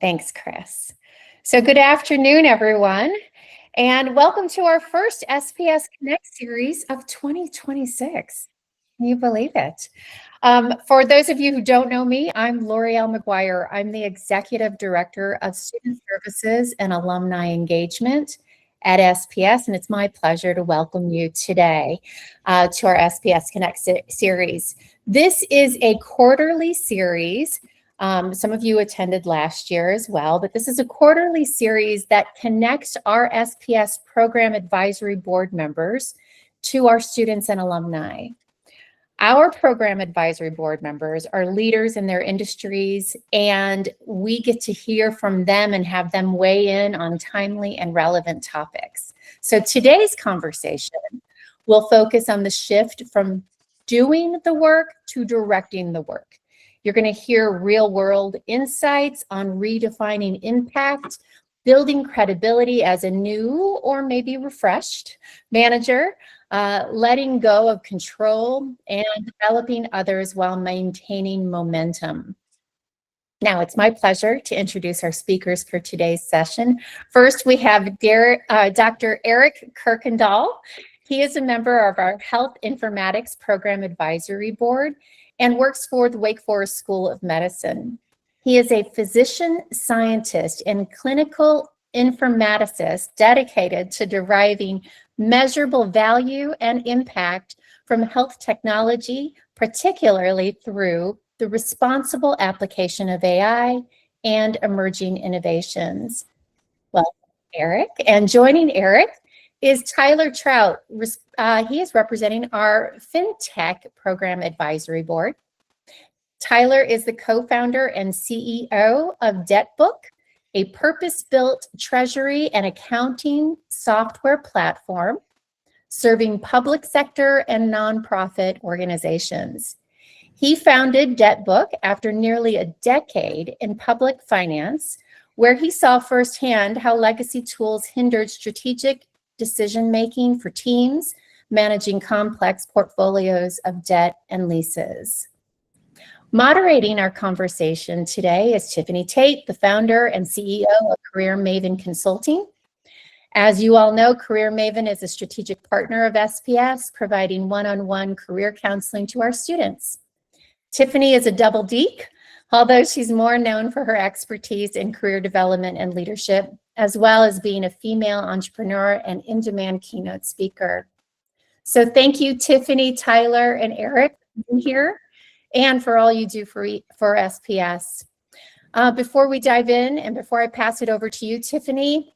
Thanks, Chris. So good afternoon, everyone, and welcome to our first SPS Connect series of 2026. Can you believe it? For those of you who don't know me, I'm L'Oreal McGuire. I'm the Executive Director of Student Services and Alumni Engagement at SPS, and it's my pleasure to welcome you today to our SPS Connect series. This is a quarterly series. Some of you attended last year as well, but this is a quarterly series that connects our SPS Program Advisory Board members to our students and alumni. Our Program Advisory Board members are leaders in their industries, and we get to hear from them and have them weigh in on timely and relevant topics. So today's conversation will focus on the shift from doing the work to directing the work. You're going to hear real-world insights on redefining impact, building credibility as a new or maybe refreshed manager, letting go of control, and developing others while maintaining momentum. Now, it's my pleasure to introduce our speakers for today's session. First, we have Dr. Eric Kirkendall. He is a member of our Health Informatics Program Advisory Board and works for the Wake Forest School of Medicine. He is a physician scientist and clinical informaticist dedicated to deriving measurable value and impact from health technology, particularly through the responsible application of AI and emerging innovations. Well, Eric, and joining Eric is Tyler Trout. He is representing our FinTech Program Advisory Board. Tyler is the co-founder and CEO of DebtBook, a purpose-built treasury and accounting software platform serving public sector and nonprofit organizations. He founded DebtBook after nearly a decade in public finance, where he saw firsthand how legacy tools hindered strategic decision-making for teams managing complex portfolios of debt and leases. Moderating our conversation today is Tiffany Tate, the founder and CEO of Career Maven Consulting. As you all know, Career Maven is a strategic partner of SPS, providing one-on-one career counseling to our students. Tiffany is a double Deke, although she's more known for her expertise in career development and leadership, as well as being a female entrepreneur and in-demand keynote speaker. So thank you, Tiffany, Tyler, and Eric for being here, and for all you do for SPS. Before we dive in and before I pass it over to you, Tiffany,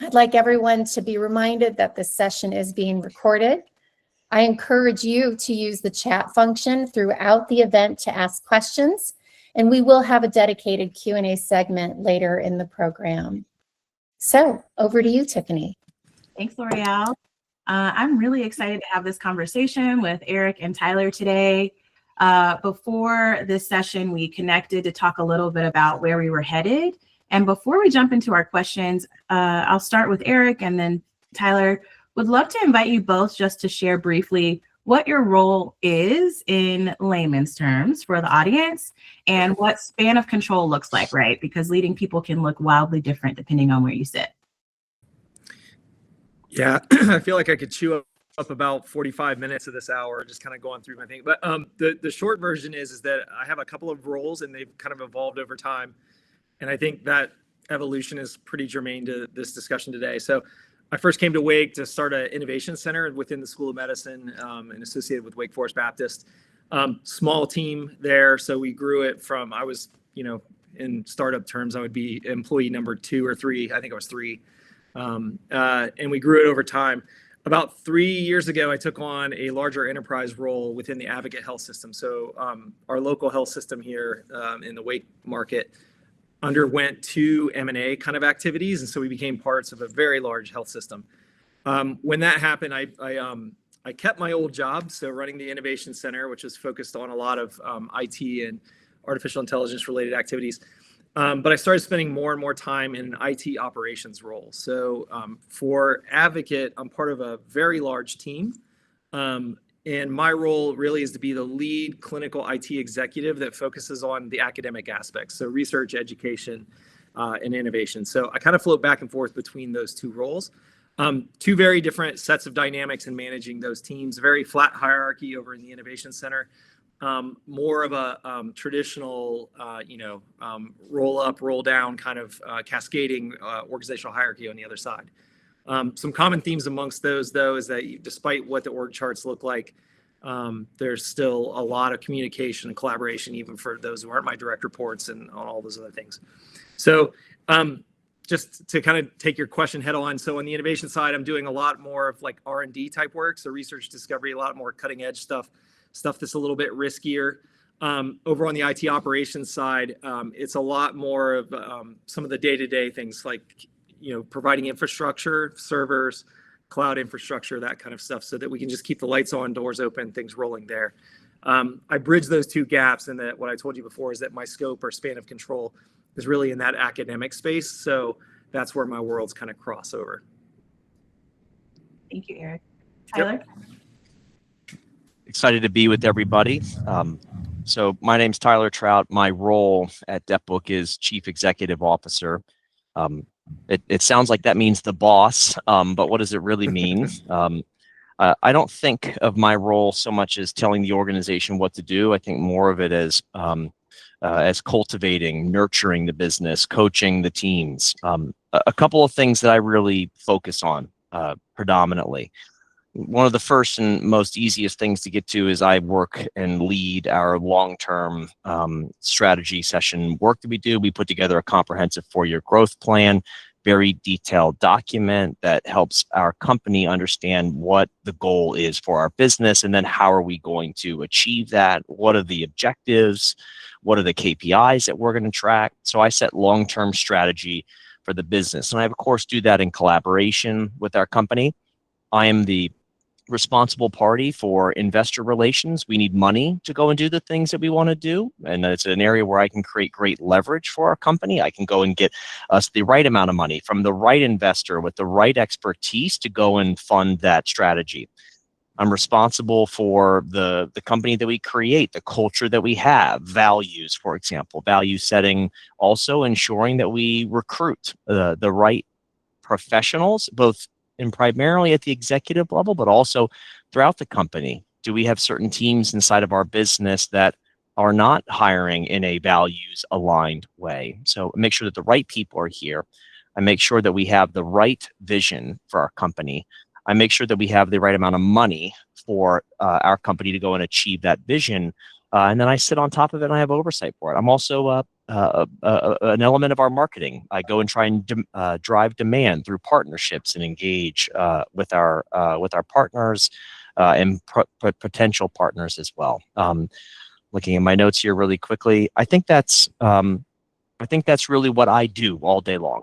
I'd like everyone to be reminded that this session is being recorded. I encourage you to use the chat function throughout the event to ask questions, and we will have a dedicated Q&A segment later in the program. So over to you, Tiffany. Thanks, L'Oreal. I'm really excited to have this conversation with Eric and Tyler today. Before this session, we connected to talk a little bit about where we were headed. And before we jump into our questions, I'll start with Eric and then Tyler. Would love to invite you both just to share briefly what your role is in layman's terms for the audience and what span of control looks like, right? Because leading people can look wildly different depending on where you sit. Yeah, I feel like I could chew up about 45 minutes of this hour just kind of going through my thing. But the short version is that I have a couple of roles and they've kind of evolved over time. And I think that evolution is pretty germane to this discussion today. So I first came to Wake to start an innovation center within the School of Medicine and associated with Wake Forest Baptist. Small team there. So we grew it from, I was, in startup terms, I would be employee number 2 or 3. I think I was 3. And we grew it over time. About 3 years ago, I took on a larger enterprise role within the Advocate Health System. So our local health system here in the Wake market underwent 2 M&A kind of activities. And so we became parts of a very large health system. When that happened, I kept my old job. So running the Innovation Center, which was focused on a lot of IT and artificial intelligence related activities. But I started spending more and more time in an IT operations role. So for Advocate, I'm part of a very large team. And my role really is to be the lead clinical IT executive that focuses on the academic aspects. So research, education, and innovation. So I kind of float back and forth between those two roles. Two very different sets of dynamics in managing those teams. Very flat hierarchy over in the Innovation Center. More of a traditional, roll up, roll down kind of cascading organizational hierarchy on the other side. Some common themes amongst those, though, is that despite what the org charts look like, there's still a lot of communication and collaboration, even for those who aren't my direct reports and on all those other things. So just to kind of take your question head on. So on the innovation side, I'm doing a lot more of like R&D type work. So research discovery, a lot more cutting edge stuff that's a little bit riskier. Over on the IT operations side, it's a lot more of some of the day-to-day things like, providing infrastructure, servers, cloud infrastructure, that kind of stuff, so that we can just keep the lights on, doors open, things rolling there. I bridge those two gaps, and that what I told you before is that my scope or span of control is really in that academic space. So that's where my worlds kind of cross over. Thank you, Eric. Tyler? Yep. Excited to be with everybody. So my name's Tyler Trout. My role at DebtBook is Chief Executive Officer. It sounds like that means the boss, but what does it really mean? I don't think of my role so much as telling the organization what to do. I think more of it as cultivating, nurturing the business, coaching the teams. A couple of things that I really focus on predominantly. One of the first and most easiest things to get to is I work and lead our long-term strategy session work that we do. We put together a comprehensive 4-year growth plan, very detailed document that helps our company understand what the goal is for our business, and then how are we going to achieve that? What are the objectives? What are the KPIs that we're going to track? So I set long-term strategy for the business, and I of course do that in collaboration with our company. I am the responsible party for investor relations. We need money to go and do the things that we want to do. And it's an area where I can create great leverage for our company. I can go and get us the right amount of money from the right investor with the right expertise to go and fund that strategy. I'm responsible for the company that we create, the culture that we have, values, for example, value setting, also ensuring that we recruit the right professionals, both and primarily at the executive level, but also throughout the company. Do we have certain teams inside of our business that are not hiring in a values aligned way? So make sure that the right people are here. I make sure that we have the right vision for our company. I make sure that we have the right amount of money for our company to go and achieve that vision. And then I sit on top of it and I have oversight for it. I'm also an element of our marketing. I go and try and drive demand through partnerships and engage with our partners and potential partners as well. Looking at my notes here really quickly, I think that's really what I do all day long.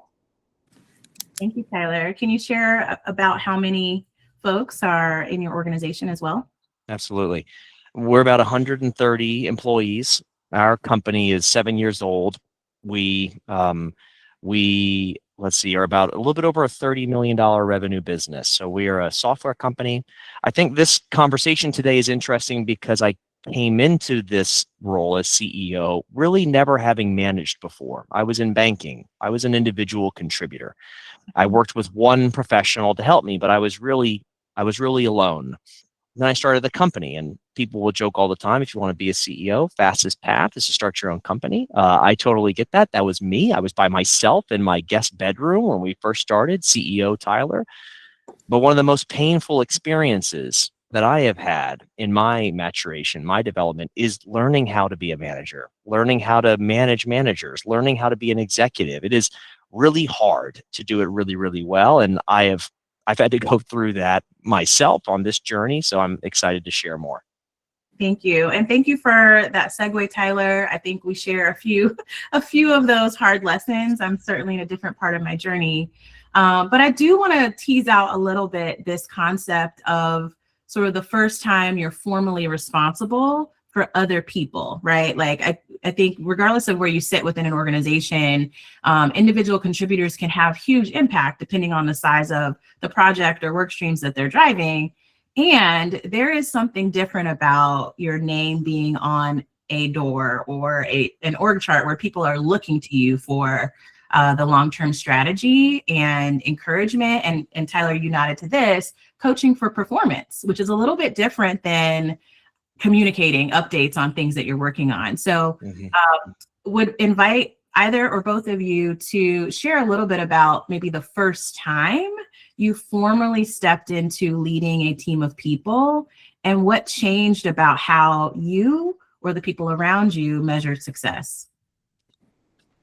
Thank you, Tyler. Can you share about how many folks are in your organization as well? Absolutely. We're about 130 employees. Our company is 7 years old. We let's see, are about a little bit over a $30 million revenue business. So we are a software company. I think this conversation today is interesting because I came into this role as CEO really never having managed before. I was in banking. I was an individual contributor. I worked with one professional to help me, but I was really alone. Then I started the company, and people will joke all the time, if you want to be a CEO, fastest path is to start your own company. I totally get that. That was me. I was by myself in my guest bedroom when we first started, CEO Tyler. But one of the most painful experiences that I have had in my maturation, my development, is learning how to be a manager, learning how to manage managers, learning how to be an executive. It is really hard to do it really, really well. And I've had to go through that myself on this journey, so I'm excited to share more. Thank you. And thank you for that segue, Tyler. I think we share a few of those hard lessons. I'm certainly in a different part of my journey. But I do want to tease out a little bit this concept of sort of the first time you're formally responsible for other people, right? Like I think regardless of where you sit within an organization, individual contributors can have huge impact depending on the size of the project or work streams that they're driving. And there is something different about your name being on a door or an org chart where people are looking to you for the long-term strategy and encouragement. And Tyler, you nodded to this, coaching for performance, which is a little bit different than communicating updates on things that you're working on. So would invite either or both of you to share a little bit about maybe the first time you formally stepped into leading a team of people and what changed about how you or the people around you measured success.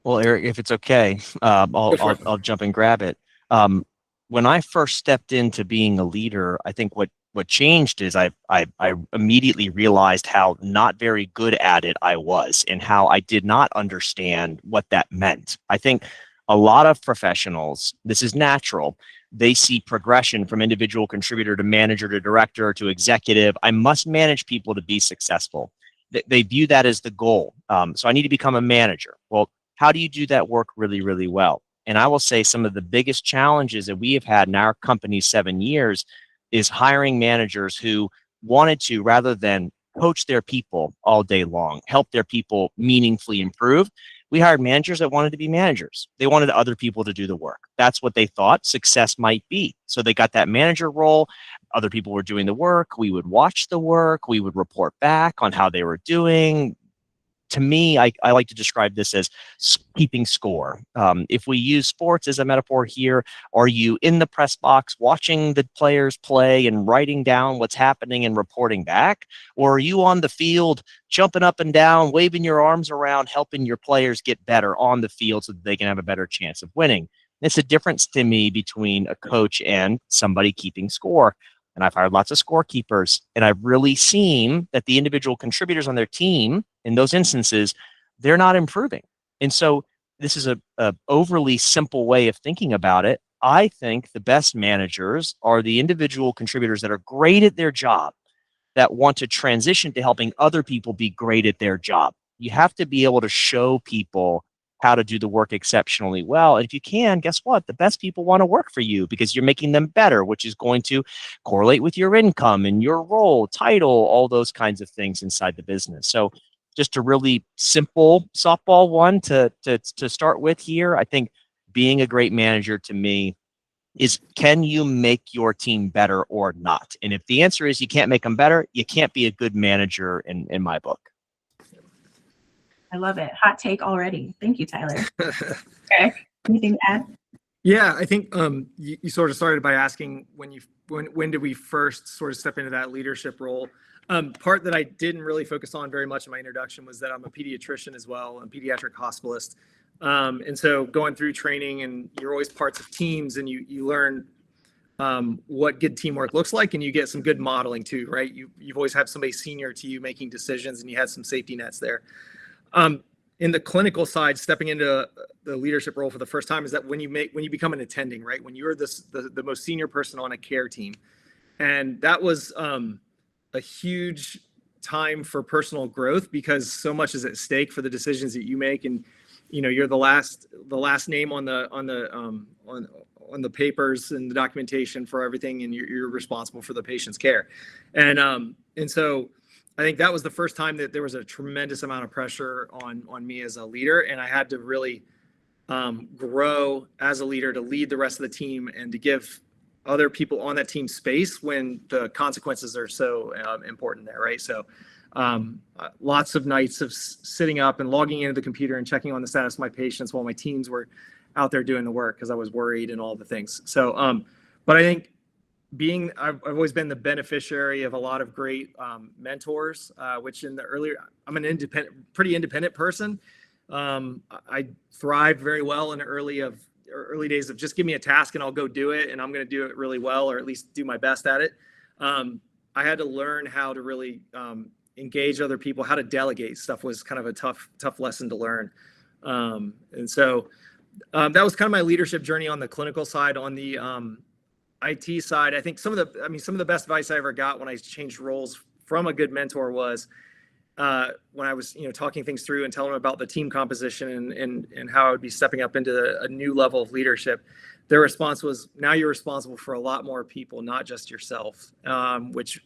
Well, Eric, if it's okay, I'll jump and grab it. When I first stepped into being a leader, I think what changed is I immediately realized how not very good at it I was and how I did not understand what that meant. I think a lot of professionals, this is natural, they see progression from individual contributor to manager to director to executive. I must manage people to be successful. They view that as the goal. So I need to become a manager. Well, how do you do that work really, really well? And I will say some of the biggest challenges that we have had in our company 7 years is hiring managers who wanted to, rather than coach their people all day long, help their people meaningfully improve. We hired managers that wanted to be managers. They wanted other people to do the work. That's what they thought success might be. So they got that manager role. Other people were doing the work. We would watch the work. We would report back on how they were doing. To me, I like to describe this as keeping score. If we use sports as a metaphor here, are you in the press box watching the players play and writing down what's happening and reporting back? Or are you on the field jumping up and down, waving your arms around, helping your players get better on the field so that they can have a better chance of winning? It's a difference to me between a coach and somebody keeping score. And I've hired lots of scorekeepers, and I've really seen that the individual contributors on their team, in those instances, they're not improving. And so this is a overly simple way of thinking about it. I think the best managers are the individual contributors that are great at their job, that want to transition to helping other people be great at their job. You have to be able to show people how to do the work exceptionally well. And if you can, guess what? The best people want to work for you because you're making them better, which is going to correlate with your income and your role, title, all those kinds of things inside the business. So just a really simple softball one to start with here. I think being a great manager to me is, can you make your team better or not? And if the answer is you can't make them better, you can't be a good manager in my book. I love it. Hot take already. Thank you, Tyler. Okay. Anything to add? Yeah, I think you sort of started by asking when did we first sort of step into that leadership role. Part that I didn't really focus on very much in my introduction was that I'm a pediatrician as well, I'm a pediatric hospitalist. And so going through training, and you're always parts of teams, and you learn what good teamwork looks like, and you get some good modeling too, right? You've always had somebody senior to you making decisions, and you had some safety nets there. In the clinical side, stepping into the leadership role for the first time is that when you become an attending, right? When you're the most senior person on a care team. And that was a huge time for personal growth because so much is at stake for the decisions that you make. And, you're the last name on the papers and the documentation for everything. And you're responsible for the patient's care. And so I think that was the first time that there was a tremendous amount of pressure on me as a leader, and I had to really grow as a leader to lead the rest of the team and to give other people on that team space when the consequences are so important there, right? So lots of nights of sitting up and logging into the computer and checking on the status of my patients while my teams were out there doing the work because I was worried and all the things. So, but I think I've always been the beneficiary of a lot of great mentors, which I'm an pretty independent person. I thrived very well in the early days of just give me a task and I'll go do it, and I'm going to do it really well, or at least do my best at it. I had to learn how to really engage other people, how to delegate stuff was kind of a tough lesson to learn. And so that was kind of my leadership journey on the clinical side. On the IT side, I think some of the best advice I ever got when I changed roles from a good mentor was when I was, talking things through and telling them about the team composition and how I would be stepping up into a new level of leadership. Their response was, now you're responsible for a lot more people, not just yourself, which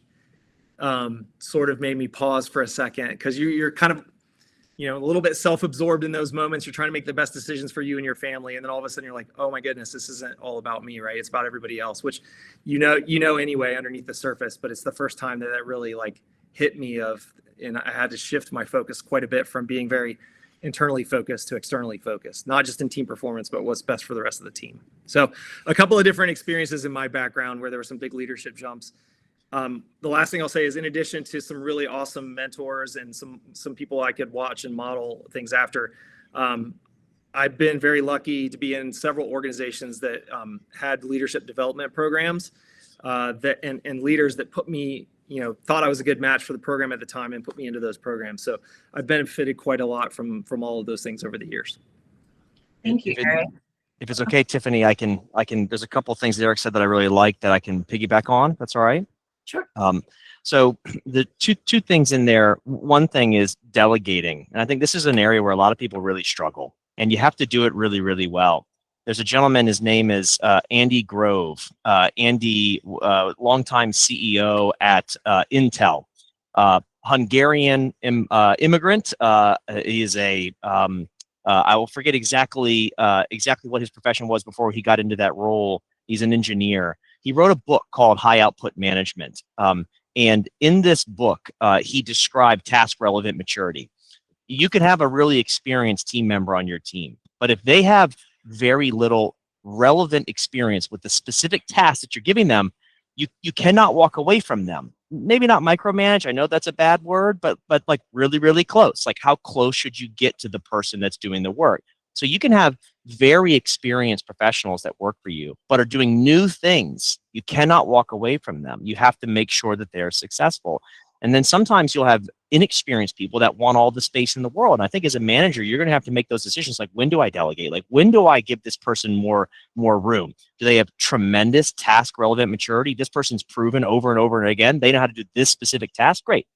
sort of made me pause for a second, because you're kind of, you know, a little bit self-absorbed in those moments. You're trying to make the best decisions for you and your family. And then all of a sudden you're like, oh my goodness, this isn't all about me, right? It's about everybody else, which, you know, anyway, underneath the surface, but it's the first time that really like hit me and I had to shift my focus quite a bit from being very internally focused to externally focused, not just in team performance, but what's best for the rest of the team. So a couple of different experiences in my background where there were some big leadership jumps. The last thing I'll say is, in addition to some really awesome mentors and some people I could watch and model things after, I've been very lucky to be in several organizations that had leadership development programs and leaders that put me, you know, thought I was a good match for the program at the time and put me into those programs. So I've benefited quite a lot from all of those things over the years. Thank you, Eric. If it's okay, Tiffany, I can. There's a couple of things that Eric said that I really like that I can piggyback on. If that's all right. Sure. So the two things in there. One thing is delegating, and I think this is an area where a lot of people really struggle, and you have to do it really, really well. There's a gentleman. His name is Andy Grove. Andy, longtime CEO at Intel, Hungarian immigrant. He is a I will forget exactly what his profession was before he got into that role. He's an engineer. He wrote a book called High Output Management. And in this book, he described task relevant maturity. You could have a really experienced team member on your team, but if they have very little relevant experience with the specific task that you're giving them, you cannot walk away from them. Maybe not micromanage. I know that's a bad word, but like really, really close. Like, how close should you get to the person that's doing the work? So you can have very experienced professionals that work for you, but are doing new things. You cannot walk away from them. You have to make sure that they're successful. And then sometimes you'll have inexperienced people that want all the space in the world. And I think as a manager, you're going to have to make those decisions. Like, when do I delegate? Like, when do I give this person more room? Do they have tremendous task relevant maturity? This person's proven over and over and again, they know how to do this specific task. Great.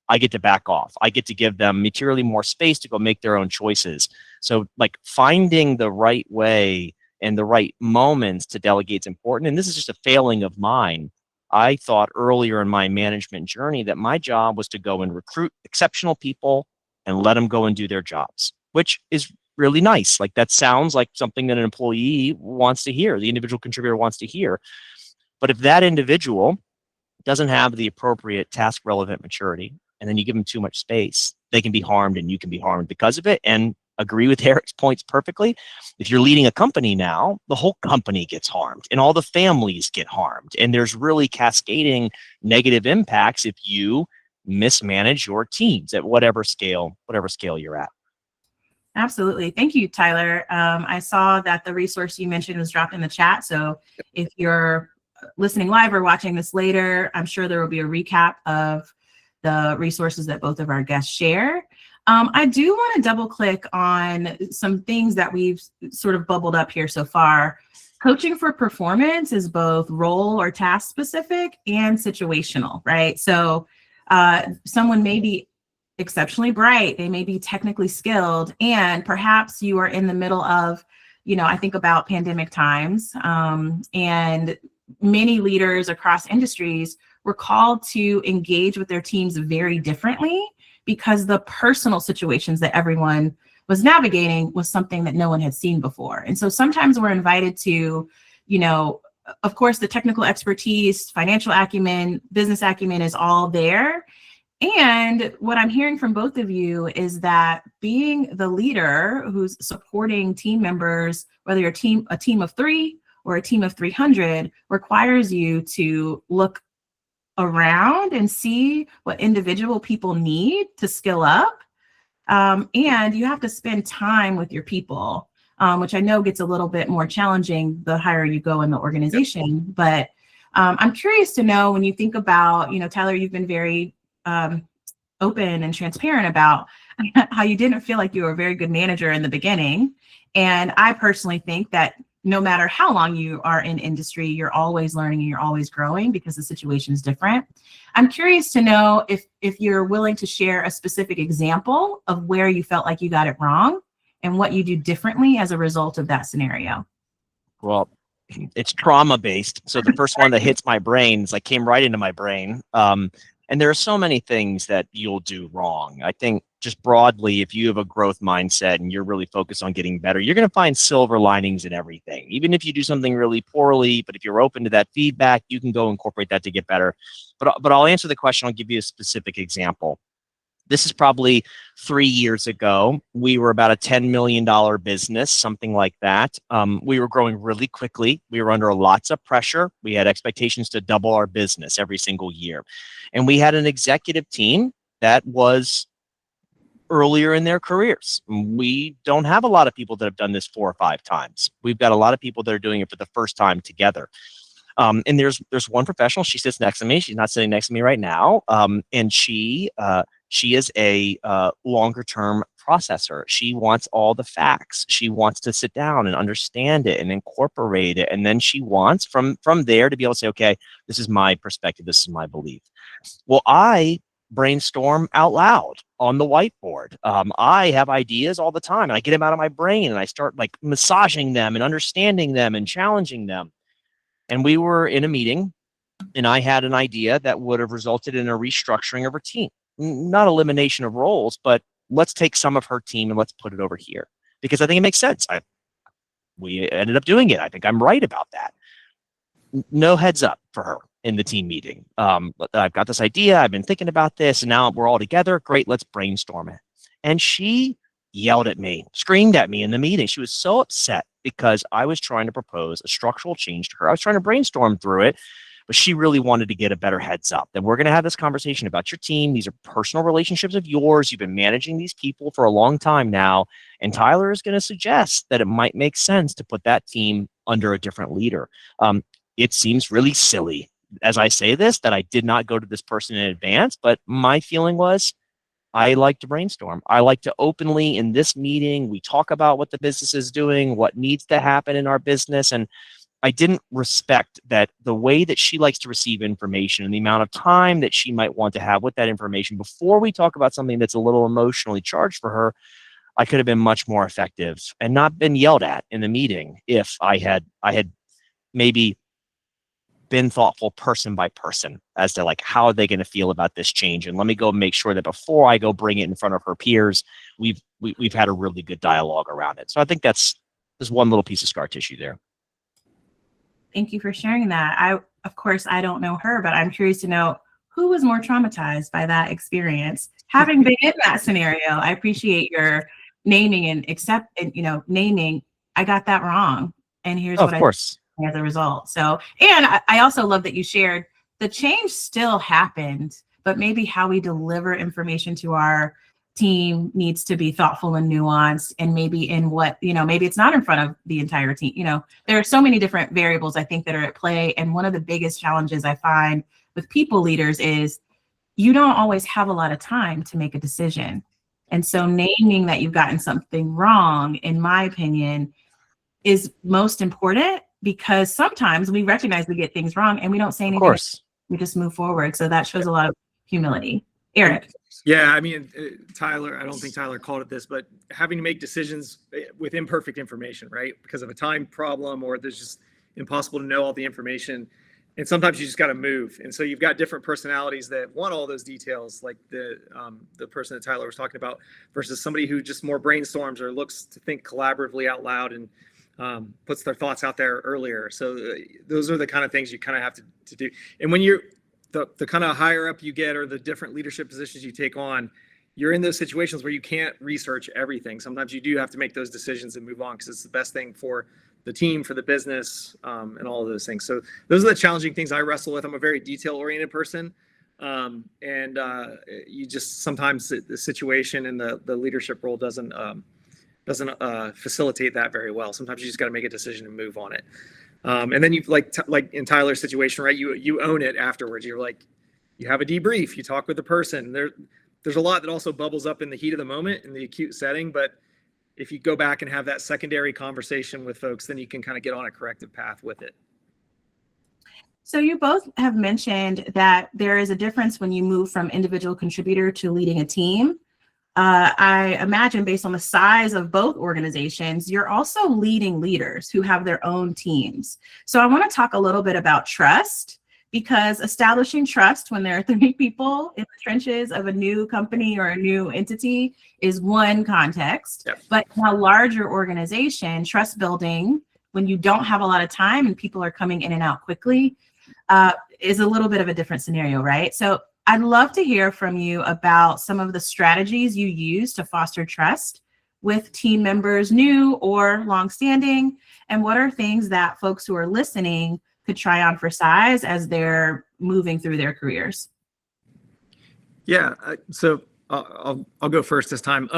I get to back off. I get to give them materially more space to go make their own choices. So like finding the right way and the right moments to delegate is important. And this is just a failing of mine. I thought earlier in my management journey that my job was to go and recruit exceptional people and let them go and do their jobs, which is really nice. Like, that sounds like something that an employee wants to hear, the individual contributor wants to hear. But if that individual doesn't have the appropriate task relevant maturity, and then you give them too much space, they can be harmed and you can be harmed because of it. And agree with Eric's points perfectly. If you're leading a company now, the whole company gets harmed and all the families get harmed. And there's really cascading negative impacts if you mismanage your teams at whatever scale you're at. Absolutely. Thank you, Tyler. I saw that the resource you mentioned was dropped in the chat. So if you're listening live or watching this later, I'm sure there will be a recap of the resources that both of our guests share. I do want to double click on some things that we've sort of bubbled up here so far. Coaching for performance is both role or task specific and situational, right? So someone may be exceptionally bright, they may be technically skilled, and perhaps you are in the middle of, I think about pandemic times, and many leaders across industries were called to engage with their teams very differently because the personal situations that everyone was navigating was something that no one had seen before. And so sometimes we're invited to, of course, the technical expertise, financial acumen, business acumen is all there. And what I'm hearing from both of you is that being the leader who's supporting team members, whether you're a team of 3 or a team of 300, requires you to look around and see what individual people need to skill up. And you have to spend time with your people, which I know gets a little bit more challenging the higher you go in the organization. But I'm curious to know, when you think about, Tyler, you've been very open and transparent about how you didn't feel like you were a very good manager in the beginning. And I personally think that no matter how long you are in industry, you're always learning and you're always growing because the situation is different. I'm curious to know if you're willing to share a specific example of where you felt like you got it wrong and what you do differently as a result of that scenario. Well, it's trauma based. So the first one that hits my brain is came right into my brain. And there are so many things that you'll do wrong. I think just broadly, if you have a growth mindset and you're really focused on getting better, you're going to find silver linings in everything. Even if you do something really poorly, but if you're open to that feedback, you can go incorporate that to get better. But I'll answer the question. I'll give you a specific example. This is probably 3 years ago. We were about a $10 million business, something like that. We were growing really quickly. We were under lots of pressure. We had expectations to double our business every single year. And we had an executive team that was earlier in their careers. We don't have a lot of people that have done this 4 or 5 times. We've got a lot of people that are doing it for the first time together. And there's one professional. She sits next to me. She's not sitting next to me right now. And she is a longer term processor. She wants all the facts. She wants to sit down and understand it and incorporate it. And then she wants from there to be able to say, okay, this is my perspective. This is my belief. Well, I brainstorm out loud on the whiteboard. I have ideas all the time and I get them out of my brain and I start like massaging them and understanding them and challenging them. And we were in a meeting and I had an idea that would have resulted in a restructuring of her team. Not elimination of roles, but let's take some of her team and let's put it over here because I think it makes sense. We ended up doing it. I think I'm right about that. No heads up for her in the team meeting. I've got this idea. I've been thinking about this and now we're all together. Great. Let's brainstorm it. And she yelled at me, screamed at me in the meeting. She was so upset because I was trying to propose a structural change to her. I was trying to brainstorm through it, but she really wanted to get a better heads up that we're going to have this conversation about your team. These are personal relationships of yours. You've been managing these people for a long time now. And Tyler is going to suggest that it might make sense to put that team under a different leader. It seems really silly as I say this, that I did not go to this person in advance, but my feeling was I like to brainstorm. I like to openly in this meeting, we talk about what the business is doing, what needs to happen in our business. And I didn't respect that the way that she likes to receive information and the amount of time that she might want to have with that information before we talk about something that's a little emotionally charged for her. I could have been much more effective and not been yelled at in the meeting if I had maybe been thoughtful person by person as to like, how are they going to feel about this change? And let me go make sure that before I go bring it in front of her peers, we've had a really good dialogue around it. So I think there's one little piece of scar tissue there. Thank you for sharing that. Of course, I don't know her, but I'm curious to know who was more traumatized by that experience. Having been in that scenario, I appreciate your naming and naming, I got that wrong. And here's what I did as a result. So, and I also love that you shared the change still happened, but maybe how we deliver information to our team needs to be thoughtful and nuanced, and maybe in what, maybe it's not in front of the entire team. There are so many different variables I think that are at play. And one of the biggest challenges I find with people leaders is you don't always have a lot of time to make a decision. And so naming that you've gotten something wrong, in my opinion, is most important, because sometimes we recognize we get things wrong and we don't say anything. Of course. We just move forward. So that shows a lot of humility. Eric. Yeah, I mean, Tyler, I don't think Tyler called it this, but having to make decisions with imperfect information, right? Because of a time problem, or there's just impossible to know all the information. And sometimes you just got to move. And so you've got different personalities that want all those details, like the person that Tyler was talking about, versus somebody who just more brainstorms or looks to think collaboratively out loud and puts their thoughts out there earlier. So those are the kind of things you kind of have to do. And when you're the kind of higher up you get, or the different leadership positions you take on, you're in those situations where you can't research everything. Sometimes you do have to make those decisions and move on, because it's the best thing for the team, for the business, and all of those things. So those are the challenging things I wrestle with. I'm a very detail-oriented person. And you just, sometimes the situation and the leadership role doesn't facilitate that very well. Sometimes you just got to make a decision and move on it. And then you like in Tyler's situation, right? You own it afterwards. You're like, you have a debrief, you talk with the person. There's a lot that also bubbles up in the heat of the moment in the acute setting. But if you go back and have that secondary conversation with folks, then you can kind of get on a corrective path with it. So you both have mentioned that there is a difference when you move from individual contributor to leading a team. I imagine, based on the size of both organizations, you're also leading leaders who have their own teams. So I want to talk a little bit about trust, because establishing trust when there are 3 people in the trenches of a new company or a new entity is one context. Yep. But in a larger organization, trust building, when you don't have a lot of time and people are coming in and out quickly, is a little bit of a different scenario, right? So I'd love to hear from you about some of the strategies you use to foster trust with team members, new or longstanding, and what are things that folks who are listening could try on for size as they're moving through their careers. Yeah, so I'll go first this time.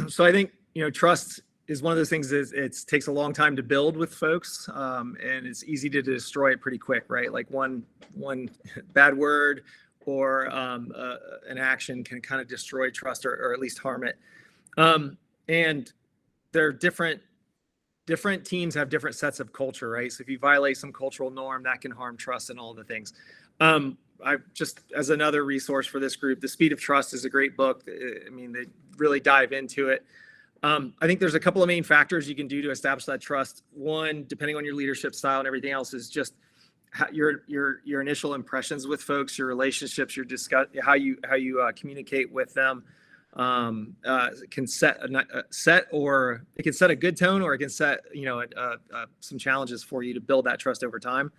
So I think, trust is one of those things that it takes a long time to build with folks, and it's easy to destroy it pretty quick, right? Like one bad word or an action can kind of destroy trust or at least harm it. And they're different teams have different sets of culture, right? So if you violate some cultural norm, that can harm trust and all the things. I just, as another resource for this group, The Speed of Trust is a great book. I mean, they really dive into it. I think there's a couple of main factors you can do to establish that trust. One, depending on your leadership style and everything else, is just your initial impressions with folks, your relationships, your how you communicate with them. Can set or it can set a good tone, or it can set some challenges for you to build that trust over time.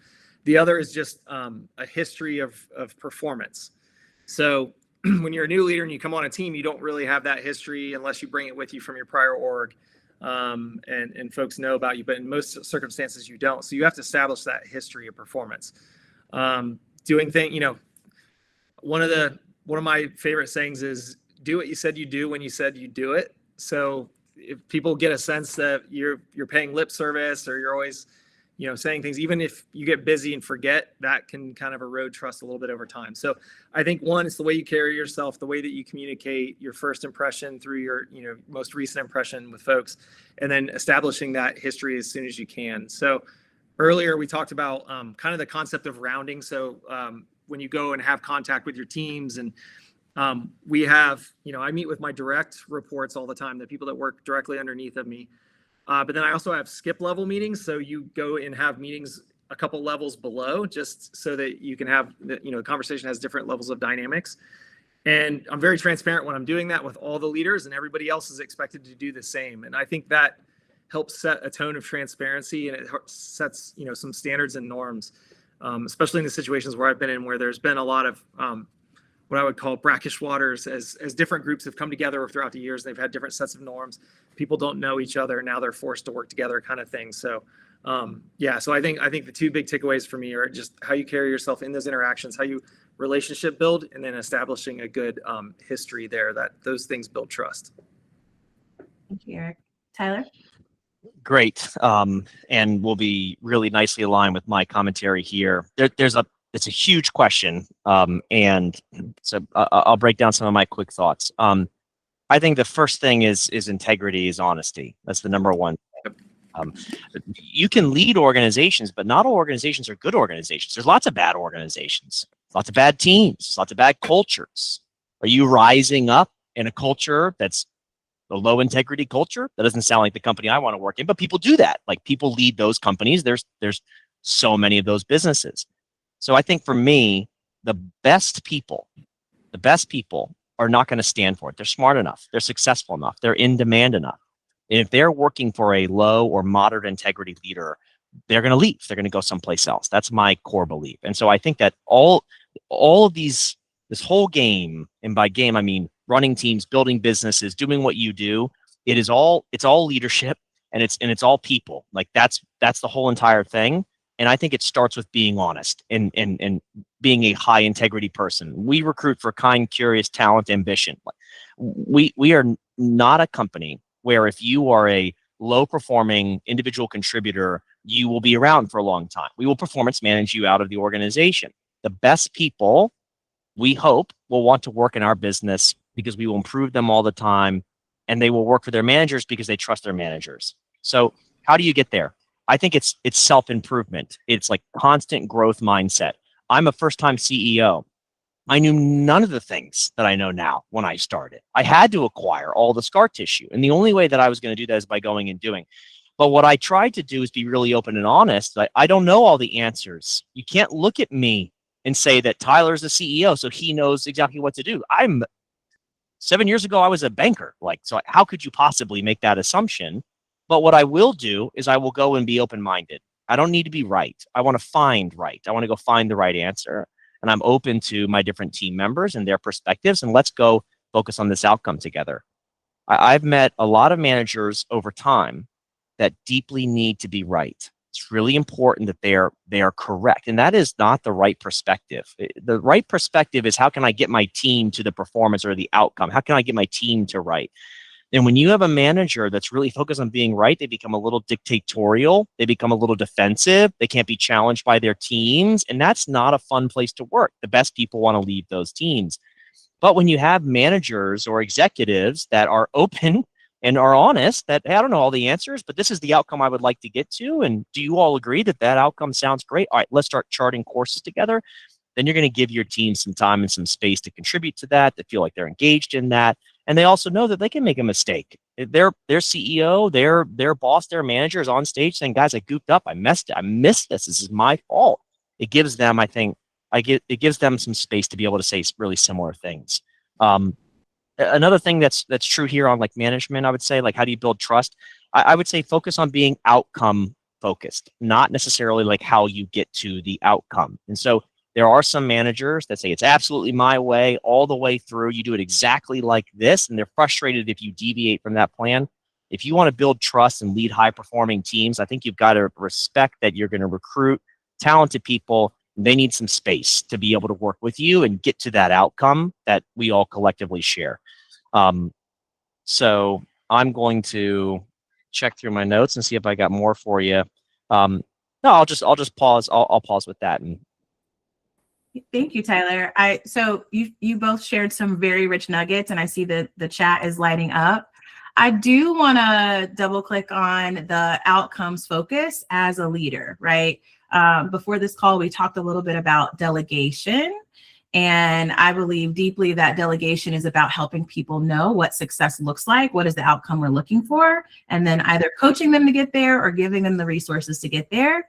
The other is just a history of performance. So when you're a new leader and you come on a team, you don't really have that history unless you bring it with you from your prior org, and folks know about you. But in most circumstances, you don't. So you have to establish that history of performance. Doing things, one of my favorite sayings is, do what you said you do when you said you do it. So if people get a sense that you're paying lip service, or you're always, saying things, even if you get busy and forget, that can kind of erode trust a little bit over time. So I think one, it's the way you carry yourself, the way that you communicate, your first impression through your, most recent impression with folks, and then establishing that history as soon as you can. So earlier we talked about kind of the concept of rounding. So when you go and have contact with your teams, and we have, I meet with my direct reports all the time, the people that work directly underneath of me. But then I also have skip level meetings. So you go and have meetings a couple levels below, just so that you can have, the conversation has different levels of dynamics. And I'm very transparent when I'm doing that with all the leaders, and everybody else is expected to do the same. And I think that helps set a tone of transparency, and it sets, some standards and norms, especially in the situations where I've been in, where there's been a lot of, what I would call brackish waters, as different groups have come together throughout the years. They've had different sets of norms. People don't know each other. Now they're forced to work together, kind of thing. So, so I think the two big takeaways for me are just how you carry yourself in those interactions, how you relationship build, and then establishing a good history there, that those things build trust. Thank you, Eric. Tyler? Great. And we'll be really nicely aligned with my commentary here. It's a huge question, and so I'll break down some of my quick thoughts. I think the first thing is integrity, is honesty. That's the number one. You can lead organizations, but not all organizations are good organizations. There's lots of bad organizations, lots of bad teams, lots of bad cultures. Are you rising up in a culture that's a low integrity culture? That doesn't sound like the company I want to work in, but people do that. Like, people lead those companies. There's so many of those businesses. So I think for me, the best people are not going to stand for it. They're smart enough. They're successful enough. They're in demand enough. And if they're working for a low or moderate integrity leader, they're going to leave. They're going to go someplace else. That's my core belief. And so I think that all of this whole game, and by game, I mean running teams, building businesses, doing what you do, it's all leadership, and it's all people. Like, that's the whole entire thing. And I think it starts with being honest and being a high integrity person. We recruit for kind, curious, talent, ambition. We are not a company where if you are a low performing individual contributor, you will be around for a long time. We will performance manage you out of the organization. The best people, we hope, will want to work in our business because we will improve them all the time, and they will work for their managers because they trust their managers. So how do you get there? I think it's self-improvement. It's like constant growth mindset. I'm a first-time CEO. I knew none of the things that I know now when I started. I had to acquire all the scar tissue. And the only way that I was going to do that is by going and doing. But what I tried to do is be really open and honest. I don't know all the answers. You can't look at me and say that Tyler's the CEO, so he knows exactly what to do. 7 years ago, I was a banker. Like, so how could you possibly make that assumption? But what I will do is I will go and be open-minded. I don't need to be right. I want to find right. I want to go find the right answer. And I'm open to my different team members and their perspectives. And let's go focus on this outcome together. I've met a lot of managers over time that deeply need to be right. It's really important that they are correct, and that is not the right perspective. The right perspective is, how can I get my team to the performance or the outcome? How can I get my team to right? And when you have a manager that's really focused on being right, they become a little dictatorial. They become a little defensive. They can't be challenged by their teams, and that's not a fun place to work. The best people want to leave those teams. But when you have managers or executives that are open and are honest, that, hey, I don't know all the answers, but this is the outcome I would like to get to. And do you all agree that that outcome sounds great? All right, let's start charting courses together. Then you're going to give your team some time and some space to contribute to that, to feel like they're engaged in that. And they also know that they can make a mistake. Their CEO, their boss, their manager is on stage saying, guys, I goofed up. I messed it. I missed this. This is my fault. It gives them, I think, it gives them some space to be able to say really similar things. Another thing that's true here on like management, I would say, like, how do you build trust? I would say focus on being outcome focused, not necessarily like how you get to the outcome. And so there are some managers that say it's absolutely my way all the way through. You do it exactly like this, and they're frustrated if you deviate from that plan. If you want to build trust and lead high performing teams, I think you've got to respect that you're going to recruit talented people. They need some space to be able to work with you and get to that outcome that we all collectively share. So I'm going to check through my notes and see if I got more for you. No, I'll just pause. I'll pause with that. And thank you, Tyler. So you both shared some very rich nuggets, and I see that the chat is lighting up. I do want to double click on the outcomes focus as a leader, right? Before this call, we talked a little bit about delegation, and I believe deeply that delegation is about helping people know what success looks like, what is the outcome we're looking for, and then either coaching them to get there or giving them the resources to get there.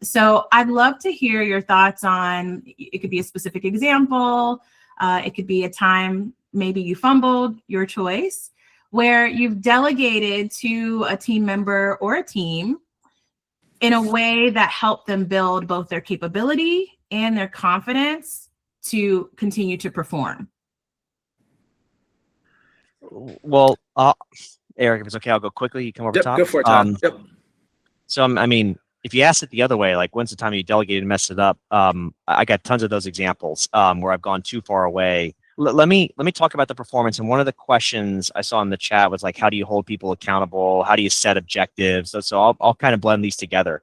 So I'd love to hear your thoughts on, it could be a specific example, it could be a time maybe you fumbled, your choice, where you've delegated to a team member or a team in a way that helped them build both their capability and their confidence to continue to perform. well, Eric, if it's okay, I'll go quickly. You come over top. Go for it, Todd. Yep. So I mean, if you ask it the other way, like, when's the time you delegated and messed it up? I got tons of those examples where I've gone too far away. Let me talk about the performance. And one of the questions I saw in the chat was like, how do you hold people accountable? How do you set objectives? So I'll kind of blend these together.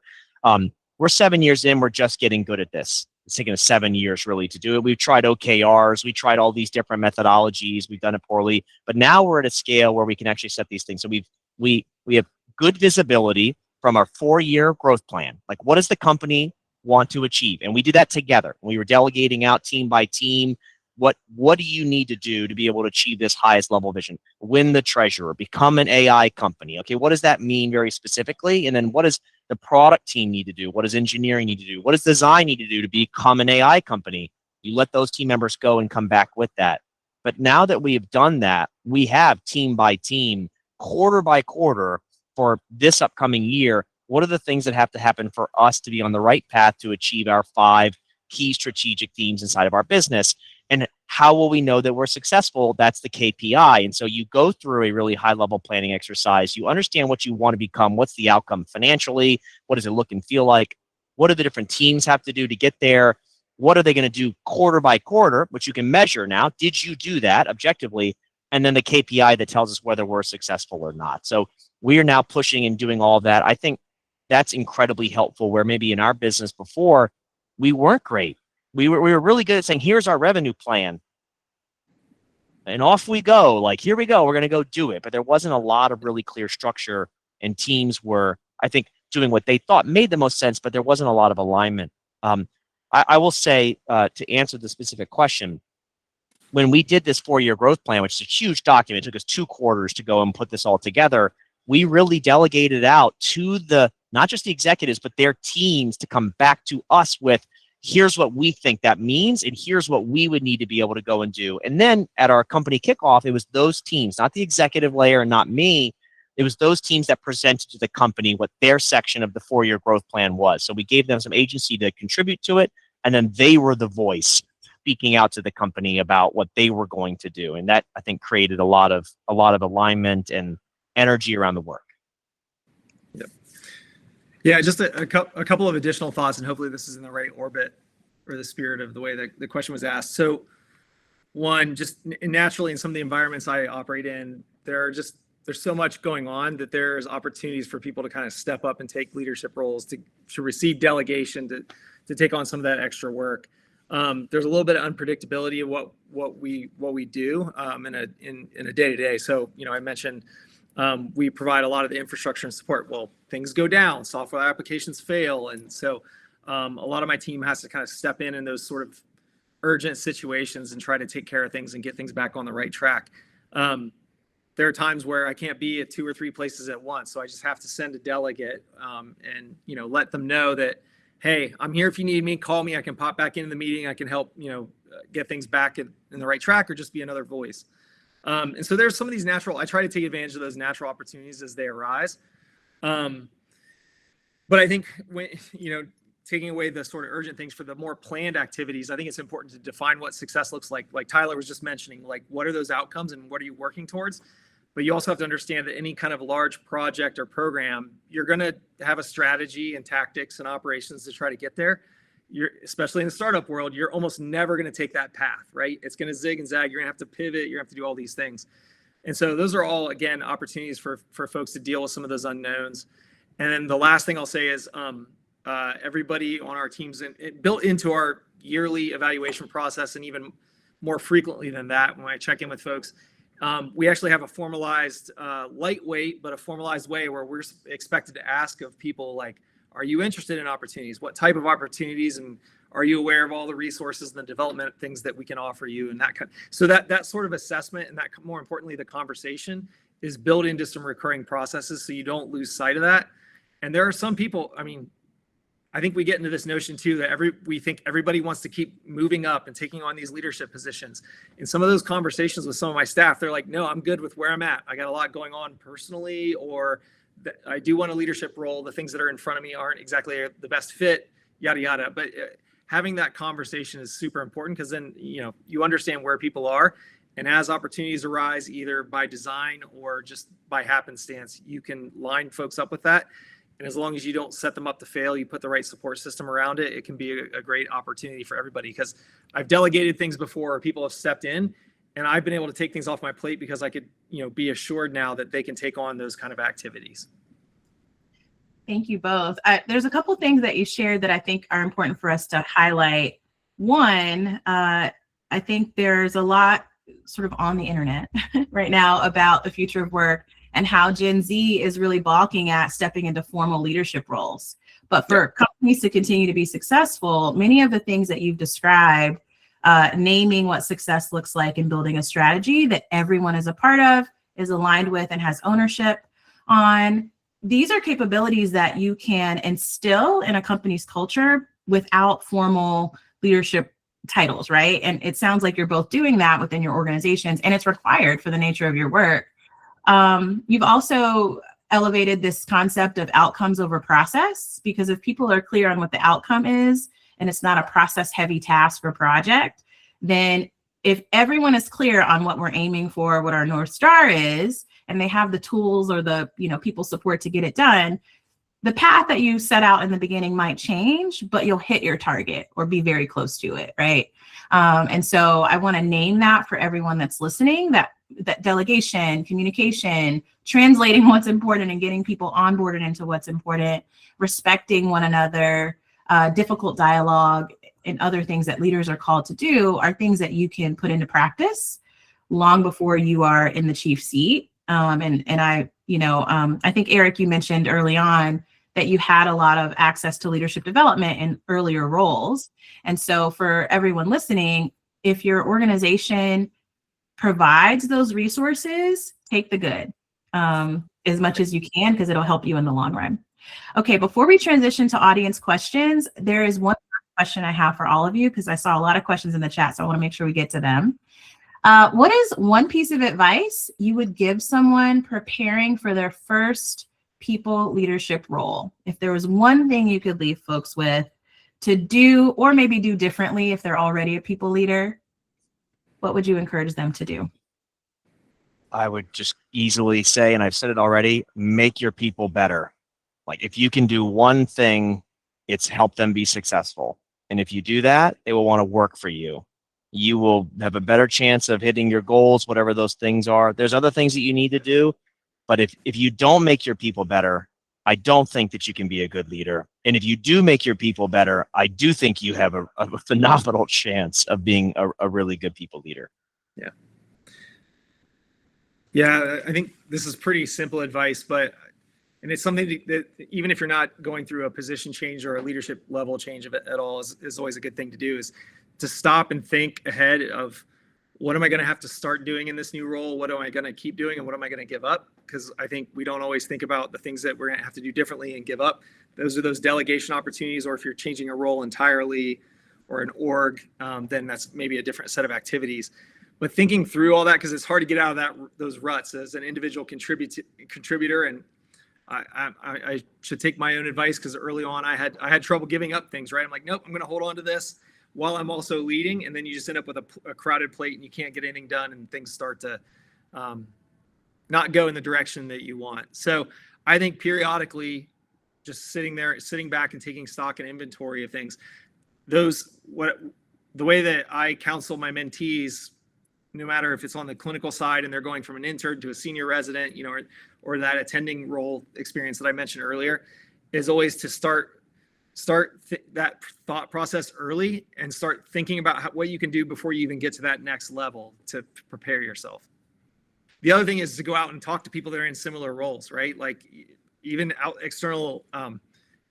We're 7 years in. We're just getting good at this. It's taken us 7 years really to do it. We've tried OKRs. We tried all these different methodologies. We've done it poorly, but now we're at a scale where we can actually set these things. So we have good visibility from our 4-year growth plan. Like, what does the company want to achieve? And we did that together. We were delegating out team by team. What do you need to do to be able to achieve this highest level vision? Win the treasurer, become an AI company. Okay, what does that mean very specifically? And then what does the product team need to do? What does engineering need to do? What does design need to do to become an AI company? You let those team members go and come back with that. But now that we have done that, we have team by team, quarter by quarter for this upcoming year. What are the things that have to happen for us to be on the right path to achieve our 5 key strategic themes inside of our business? And how will we know that we're successful? That's the KPI. And so you go through a really high level planning exercise. You understand what you want to become. What's the outcome financially? What does it look and feel like? What do the different teams have to do to get there? What are they going to do quarter by quarter, which you can measure now? Did you do that objectively? And then the KPI that tells us whether we're successful or not. So we are now pushing and doing all of that. I think that's incredibly helpful, where maybe in our business before, we weren't great. We were really good at saying, here's our revenue plan. And off we go. Like, here we go. We're going to go do it. But there wasn't a lot of really clear structure, and teams were, I think, doing what they thought made the most sense, but there wasn't a lot of alignment. I will say, to answer the specific question, when we did this 4-year growth plan, which is a huge document, it took us 2 quarters to go and put this all together. we really delegated out to not just the executives, but their teams to come back to us with, here's what we think that means, and here's what we would need to be able to go and do. And then at our company kickoff, it was those teams, not the executive layer and not me. It was those teams that presented to the company what their section of the 4-year growth plan was. So we gave them some agency to contribute to it, and then they were the voice speaking out to the company about what they were going to do. And that, I think, created a lot of alignment and energy around the work. Yep. Yeah, just a couple of additional thoughts, and hopefully this is in the right orbit or the spirit of the way that the question was asked. So one, just naturally in some of the environments I operate in, there's so much going on that there's opportunities for people to kind of step up and take leadership roles, to receive delegation, to take on some of that extra work. There's a little bit of unpredictability of what we do in a day-to-day. So, I mentioned we provide a lot of the infrastructure and support. Well, things go down, software applications fail, and so a lot of my team has to kind of step in those sort of urgent situations and try to take care of things and get things back on the right track. There are times where I can't be at 2 or 3 places at once, so I just have to send a delegate and let them know that, hey, I'm here if you need me, call me. I can pop back into the meeting. I can help, get things back in the right track, or just be another voice. And so there's some of these I try to take advantage of those natural opportunities as they arise. But I think when, taking away the sort of urgent things for the more planned activities, I think it's important to define what success looks like Tyler was just mentioning, like what are those outcomes and what are you working towards? But you also have to understand that any kind of large project or program, you're going to have a strategy and tactics and operations to try to get there. Especially in the startup world, you're almost never going to take that path, right? It's going to zig and zag. You're going to have to pivot. You're going to have to do all these things. And so those are all, again, opportunities for folks to deal with some of those unknowns. And then the last thing I'll say is everybody on our teams, built into our yearly evaluation process, and even more frequently than that, when I check in with folks, we actually have a formalized, lightweight, but a formalized way where we're expected to ask of people, like, are you interested in opportunities? What type of opportunities? And are you aware of all the resources and the development things that we can offer you? And so that sort of assessment, and that, more importantly, the conversation, is built into some recurring processes, so you don't lose sight of that. And there are some people, I think we get into this notion too, that we think everybody wants to keep moving up and taking on these leadership positions. In some of those conversations with some of my staff, they're like, no, I'm good with where I'm at. I got a lot going on personally, or I do want a leadership role. The things that are in front of me aren't exactly the best fit, yada, yada. But having that conversation is super important, because then, you understand where people are. And as opportunities arise, either by design or just by happenstance, you can line folks up with that. And as long as you don't set them up to fail, you put the right support system around it, it can be a great opportunity for everybody. Because I've delegated things before, people have stepped in, and I've been able to take things off my plate because I could, be assured now that they can take on those kind of activities. Thank you both. There's a couple things that you shared that I think are important for us to highlight. One, I think there's a lot sort of on the internet right now about the future of work and how Gen Z is really balking at stepping into formal leadership roles. But for companies to continue to be successful, many of the things that you've described, naming what success looks like and building a strategy that everyone is a part of, is aligned with, and has ownership on, these are capabilities that you can instill in a company's culture without formal leadership titles, right? And it sounds like you're both doing that within your organizations, and it's required for the nature of your work. You've also elevated this concept of outcomes over process, because if people are clear on what the outcome is, and it's not a process heavy task or project, then if everyone is clear on what we're aiming for, what our North Star is, and they have the tools or the people support to get it done, the path that you set out in the beginning might change, but you'll hit your target or be very close to it, right? And so I want to name that for everyone that's listening, that delegation, communication, translating what's important and getting people onboarded into what's important, respecting one another, difficult dialogue, and other things that leaders are called to do are things that you can put into practice long before you are in the chief seat. I think, Eric, you mentioned early on that you had a lot of access to leadership development in earlier roles. And so for everyone listening, if your organization provides those resources, take the good. as much as you can because it'll help you in the long run. Okay, before we transition to audience questions, there is one question I have for all of you because I saw a lot of questions in the chat, so I want to make sure we get to them. What is one piece of advice you would give someone preparing for their first people leadership role? If there was one thing you could leave folks with to do, or maybe do differently if they're already a people leader, what would you encourage them to do? I would just easily say, and I've said it already, make your people better. Like if you can do one thing, it's help them be successful. And if you do that, they will want to work for you. You will have a better chance of hitting your goals, whatever those things are. There's other things that you need to do, but if you don't make your people better, I don't think that you can be a good leader. And if you do make your people better, I do think you have a phenomenal chance of being a really good people leader. Yeah. Yeah, I think this is pretty simple advice, and it's something that even if you're not going through a position change or a leadership level change of it at all, is always a good thing to do, is to stop and think ahead of what am I going to have to start doing in this new role? What am I going to keep doing? And what am I going to give up? Because I think we don't always think about the things that we're going to have to do differently and give up. Those are those delegation opportunities, or if you're changing a role entirely or an org, then that's maybe a different set of activities. But thinking through all that, because it's hard to get out of those ruts as an individual contributor. And I should take my own advice, because early on I had trouble giving up things, right? I'm like, nope, I'm going to hold on to this while I'm also leading. And then you just end up with a crowded plate and you can't get anything done, and things start to not go in the direction that you want. So I think periodically just sitting back and taking stock and inventory of things, the way that I counsel my mentees, no matter if it's on the clinical side and they're going from an intern to a senior resident, or that attending role experience that I mentioned earlier, is always to start that thought process early and start thinking about what you can do before you even get to that next level to prepare yourself. The other thing is to go out and talk to people that are in similar roles, right? Like even external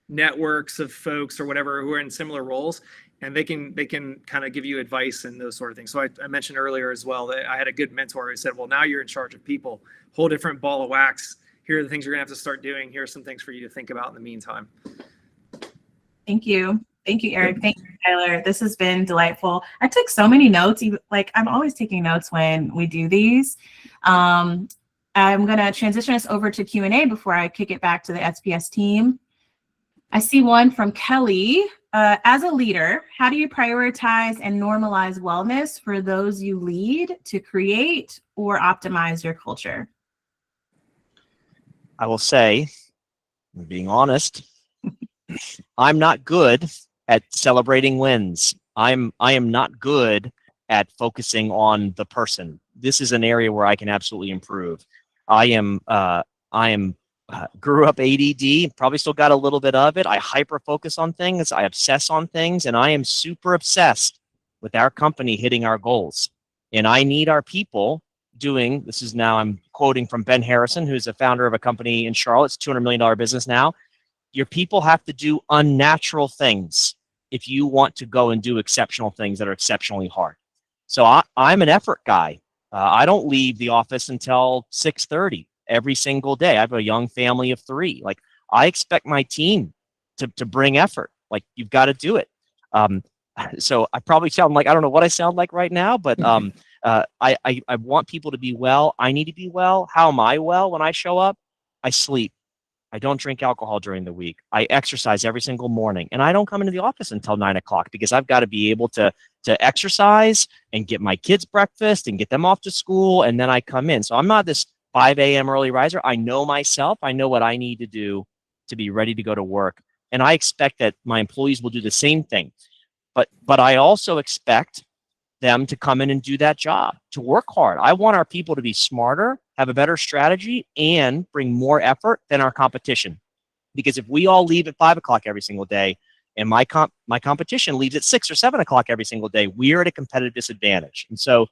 networks of folks or whatever who are in similar roles, and they can kind of give you advice and those sort of things. So I mentioned earlier as well that I had a good mentor who said, well, now you're in charge of people, whole different ball of wax. Here are the things you're gonna have to start doing. Here are some things for you to think about in the meantime. Thank you, Eric. Thank you, Tyler. This has been delightful. I took so many notes. Like I'm always taking notes when we do these. I'm gonna transition us over to Q&A before I kick it back to the SPS team. I see one from Kelly. As a leader, how do you prioritize and normalize wellness for those you lead to create or optimize your culture? I will say, being honest, I'm not good at celebrating wins. I am not good at focusing on the person. This is an area where I can absolutely improve. I am grew up ADD, probably still got a little bit of it. I hyper focus on things. I obsess on things, and I am super obsessed with our company hitting our goals. And I need our people doing, this is now I'm quoting from Ben Harrison, who's a founder of a company in Charlotte. It's a $200 million business now. Your people have to do unnatural things if you want to go and do exceptional things that are exceptionally hard. So I'm an effort guy. I don't leave the office until 6:30 every single day. I have a young family of 3. Like I expect my team to bring effort. Like you've got to do it. So I probably sound like, I don't know what I sound like right now, but I want people to be well. I need to be well. How am I well when I show up? I sleep. I don't drink alcohol during the week. I exercise every single morning, and I don't come into the office until 9 o'clock because I've got to be able to exercise and get my kids breakfast and get them off to school, and then I come in. So I'm not this 5 a.m. early riser. I know myself. I know what I need to do to be ready to go to work, and I expect that my employees will do the same thing. But I also expect them to come in and do that job, to work hard. I want our people to be smarter, have a better strategy, and bring more effort than our competition. Because if we all leave at 5 o'clock every single day, and my competition leaves at 6 or 7 o'clock every single day, we're at a competitive disadvantage. And so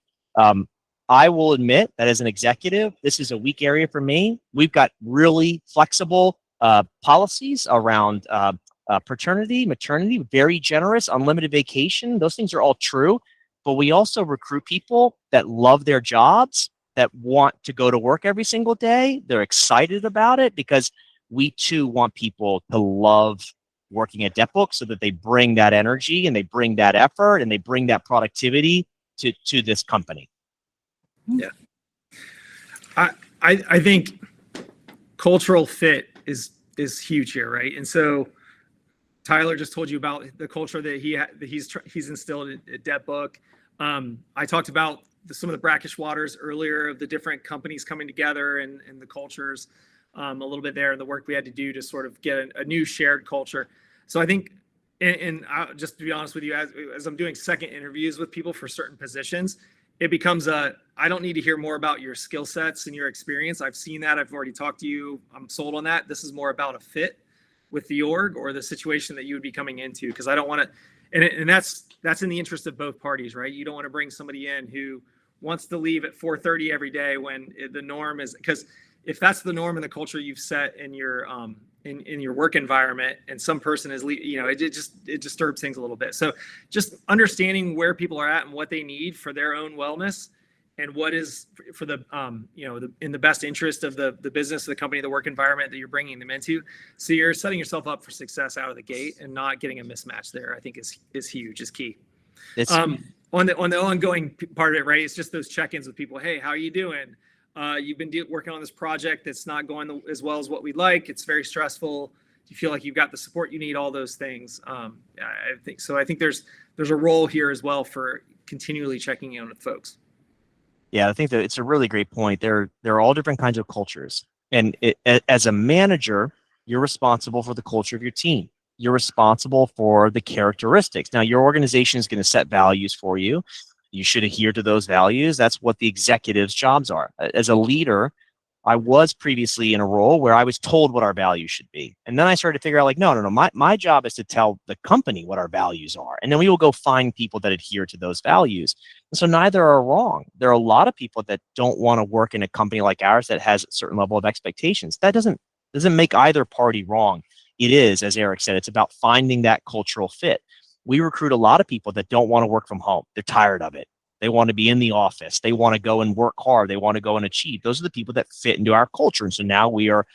I will admit that as an executive, this is a weak area for me. We've got really flexible policies around paternity, maternity, very generous, unlimited vacation. Those things are all true. But we also recruit people that love their jobs that want to go to work every single day. They're excited about it because we too want people to love working at DebtBook so that they bring that energy and they bring that effort and they bring that productivity to this company. Yeah. I think cultural fit is huge here, right? And so Tyler just told you about the culture that he's instilled at DebtBook. I talked about some of the brackish waters earlier of the different companies coming together and the cultures a little bit there, and the work we had to do to sort of get a new shared culture. So I think, and just to be honest with you, as I'm doing second interviews with people for certain positions, it becomes I don't need to hear more about your skill sets and your experience. I've seen that. I've already talked to you. I'm sold on that. This is more about a fit with the org or the situation that you would be coming into, because I don't want to, and that's in the interest of both parties, right? You don't want to bring somebody in who wants to leave at 4:30 every day when the norm is, because if that's the norm and the culture you've set in your in your work environment, and some person is, it disturbs things a little bit. So just understanding where people are at and what they need for their own wellness, and what is for the in the best interest of the business, the company, the work environment that you're bringing them into. So you're setting yourself up for success out of the gate, and not getting a mismatch there, I think is huge, is key. It's on the ongoing part of it, right? It's just those check-ins with people. Hey, how are you doing? You've been working on this project that's not going as well as what we'd like. It's very stressful. Do you feel like you've got the support you need? All those things. I think so. I think there's a role here as well for continually checking in with folks. Yeah, I think that it's a really great point. There are all different kinds of cultures, and as a manager, you're responsible for the culture of your team. You're responsible for the characteristics. Now, your organization is going to set values for you. You should adhere to those values. That's what the executives' jobs are. As a leader, I was previously in a role where I was told what our values should be. And then I started to figure out, like, no. My job is to tell the company what our values are. And then we will go find people that adhere to those values. And so neither are wrong. There are a lot of people that don't want to work in a company like ours that has a certain level of expectations. That doesn't make either party wrong. It is, as Eric said, it's about finding that cultural fit. We recruit a lot of people that don't want to work from home. They're tired of it. They want to be in the office. They want to go and work hard. They want to go and achieve. Those are the people that fit into our culture. And so now we are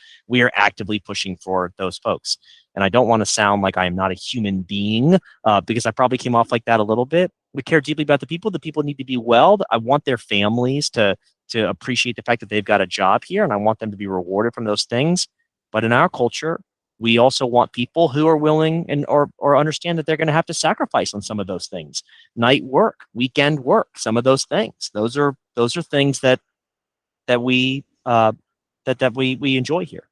actively pushing for those folks. And I don't want to sound like I am not a human being, because I probably came off like that a little bit. We care deeply about the people. The people need to be well. I want their families to appreciate the fact that they've got a job here, and I want them to be rewarded from those things. But in our culture, we also want people who are willing or understand that they're going to have to sacrifice on some of those things. Night work, weekend work, some of those things. Those are things that we enjoy here.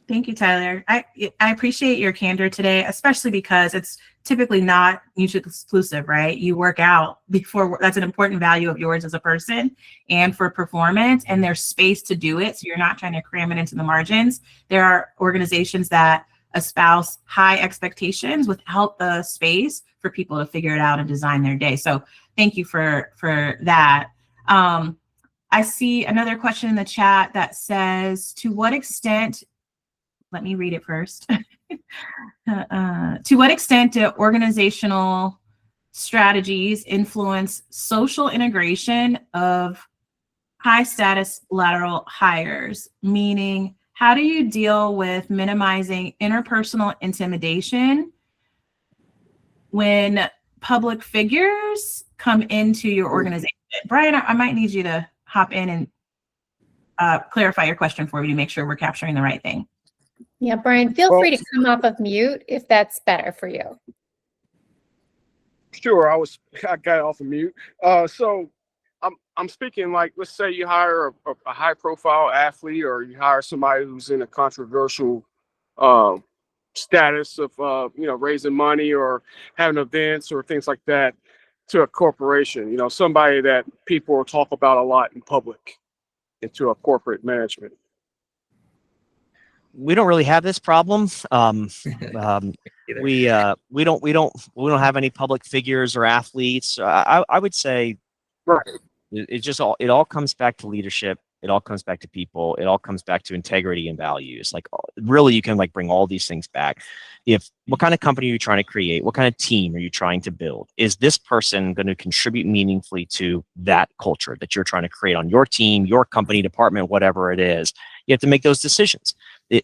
Thank you, Tyler. I appreciate your candor today, especially because it's typically not mutually exclusive, right? You work out before, that's an important value of yours as a person and for performance, and there's space to do it. So you're not trying to cram it into the margins. There are organizations that espouse high expectations without the space for people to figure it out and design their day. So thank you for that. I see another question in the chat that says, to what extent, let me read it first. To what extent do organizational strategies influence social integration of high status lateral hires? Meaning, how do you deal with minimizing interpersonal intimidation when public figures come into your organization? Brian, I might need you to hop in and clarify your question for me to make sure we're capturing the right thing. Yeah, Brian, feel free to come off of mute if that's better for you. Sure, I got off of mute. So I'm speaking, like, let's say you hire a high profile athlete, or you hire somebody who's in a controversial status of raising money or having events or things like that to a corporation. Somebody that people will talk about a lot in public, into a corporate management. We don't really have this problem. We don't have any public figures or athletes. I would say, right. It all comes back to leadership. It all comes back to people. It all comes back to integrity and values. Like really, you can like bring all these things back. What kind of company are you trying to create? What kind of team are you trying to build? Is this person going to contribute meaningfully to that culture that you're trying to create on your team, your company, department, whatever it is? You have to make those decisions.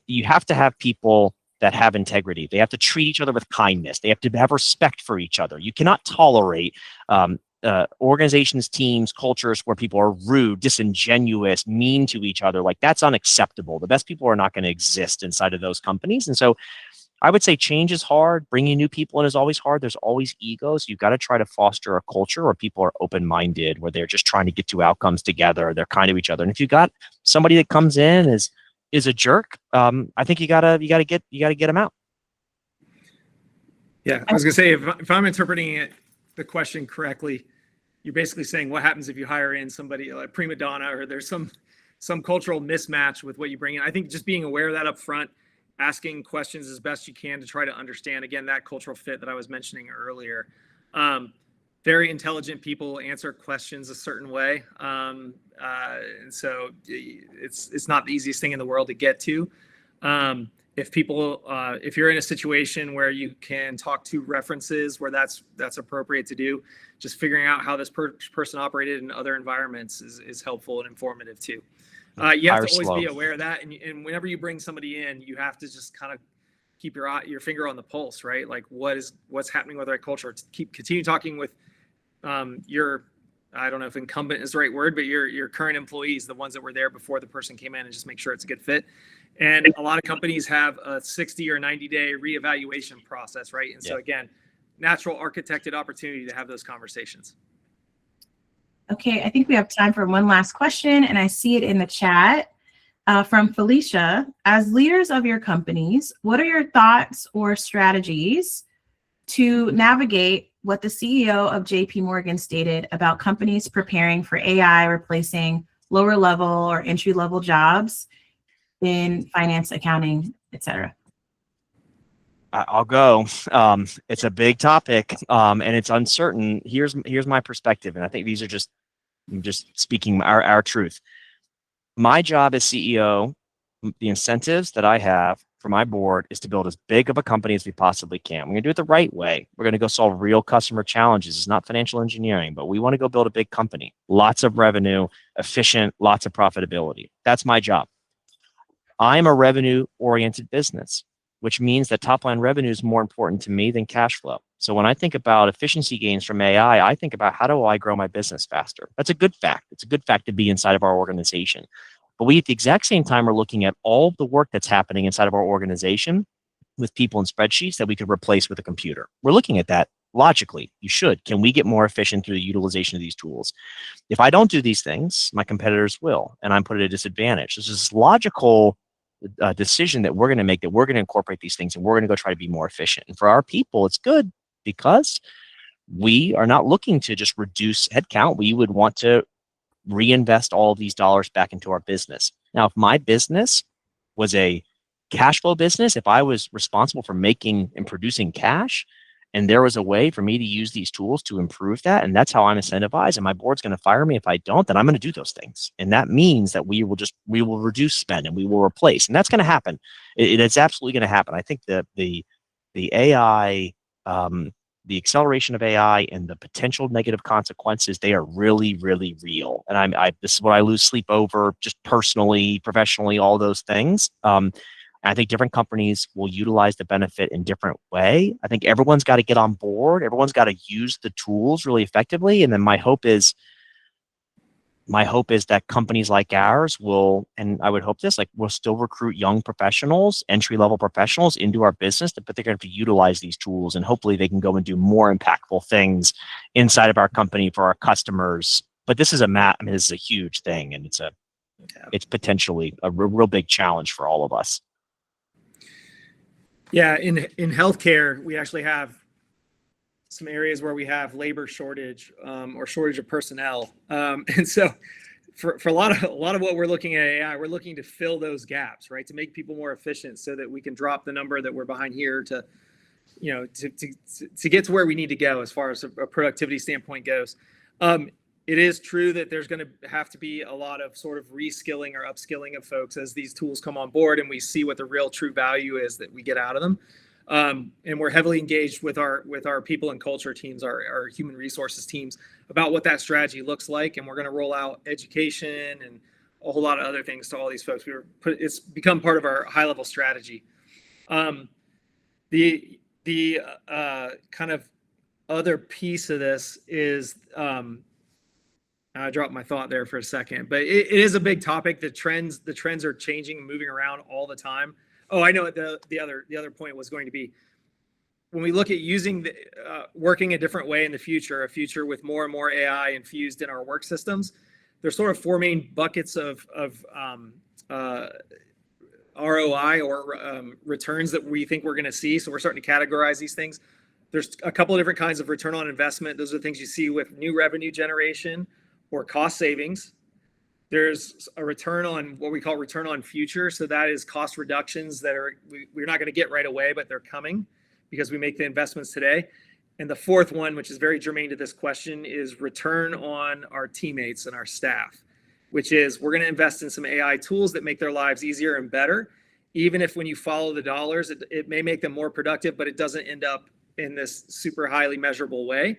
You have to have people that have integrity. They have to treat each other with kindness. They have to have respect for each other. You cannot tolerate organizations, teams, cultures where people are rude, disingenuous, mean to each other. Like that's unacceptable. The best people are not going to exist inside of those companies. And so I would say change is hard. Bringing new people in is always hard. There's always egos. You've got to try to foster a culture where people are open-minded, where they're just trying to get to outcomes together. They're kind to each other. And if you got somebody that comes in is a jerk, I think you gotta get them out. Yeah, I was gonna say if I'm interpreting the question correctly, you're basically saying what happens if you hire in somebody like prima donna or there's some cultural mismatch with what you bring in. I think just being aware of that up front, asking questions as best you can to try to understand again that cultural fit that I was mentioning earlier. Very intelligent people answer questions a certain way, and so it's not the easiest thing in the world to get to. If you're in a situation where you can talk to references where that's appropriate to do, just figuring out how this person operated in other environments is helpful and informative too. You have to always be aware of that, and whenever you bring somebody in, you have to just kind of keep your finger on the pulse, right? Like what's happening with our culture. Continue talking with your, I don't know if incumbent is the right word, but your current employees, the ones that were there before the person came in, and just make sure it's a good fit. And a lot of companies have a 60 or 90-day reevaluation process, right? And so again, natural architected opportunity to have those conversations. Okay, I think we have time for one last question, and I see it in the chat from Felicia. As leaders of your companies, what are your thoughts or strategies to navigate what the CEO of JP Morgan stated about companies preparing for AI replacing lower level or entry level jobs in finance, accounting, etc.? I'll go. It's a big topic, and it's uncertain. Here's my perspective, and I think these are I'm just speaking our truth. My job as CEO, the incentives that I have for my board is to build as big of a company as we possibly can. We're going to do it the right way. We're going to go solve real customer challenges. It's not financial engineering, but we want to go build a big company, lots of revenue, efficient, lots of profitability. That's my job. I'm a revenue-oriented business, which means that top-line revenue is more important to me than cash flow. So when I think about efficiency gains from AI, I think about how do I grow my business faster? That's a good fact. It's a good fact to be inside of our organization. But we, at the exact same time, are looking at all the work that's happening inside of our organization with people and spreadsheets that we could replace with a computer. We're looking at that logically. You should. Can we get more efficient through the utilization of these tools? If I don't do these things, my competitors will, and I'm put at a disadvantage. This is logical decision that we're going to make, that we're going to incorporate these things and we're going to go try to be more efficient. And for our people, it's good because we are not looking to just reduce headcount. We would want to reinvest all of these dollars back into our business. Now, if my business was a cash flow business, if I was responsible for making and producing cash, and there was a way for me to use these tools to improve that, and that's how I'm incentivized, and my board's going to fire me if I don't, then I'm going to do those things. And that means that we will reduce spend and we will replace. And that's going to happen. It's absolutely going to happen. I think the AI, the acceleration of AI and the potential negative consequences, they are really, really real. And this is what I lose sleep over, just personally, professionally, all those things. I think different companies will utilize the benefit in different way. I think everyone's got to get on board. Everyone's got to use the tools really effectively. And then my hope is that companies like ours will, and I would hope this, like we'll still recruit young professionals, entry-level professionals into our business, but they're going to have to utilize these tools, and hopefully they can go and do more impactful things inside of our company for our customers. But this is this is a huge thing, and it's potentially a real big challenge for all of us. Yeah, in healthcare, we actually have some areas where we have labor shortage or shortage of personnel, and so for a lot of what we're looking at AI, we're looking to fill those gaps, right? To make people more efficient, so that we can drop the number that we're behind here to get to where we need to go as far as a productivity standpoint goes. it is true that there's going to have to be a lot of sort of reskilling or upskilling of folks as these tools come on board and we see what the real true value is that we get out of them. And we're heavily engaged with our people and culture teams, our human resources teams, about what that strategy looks like. And we're going to roll out education and a whole lot of other things to all these folks. It's become part of our high level strategy. The kind of other piece of this is, I dropped my thought there for a second, but it is a big topic. The trends are changing and moving around all the time. Oh, I know what the other point was going to be. When we look at using working a different way in the future, a future with more and more AI infused in our work systems, there's sort of four main buckets of ROI or returns that we think we're going to see. So we're starting to categorize these things. There's a couple of different kinds of return on investment. Those are things you see with new revenue generation or cost savings. There's a return on what we call return on future. So that is cost reductions that we're not going to get right away, but they're coming because we make the investments today. And the fourth one, which is very germane to this question, is return on our teammates and our staff, which is we're going to invest in some AI tools that make their lives easier and better. Even if when you follow the dollars, it may make them more productive, but it doesn't end up in this super highly measurable way.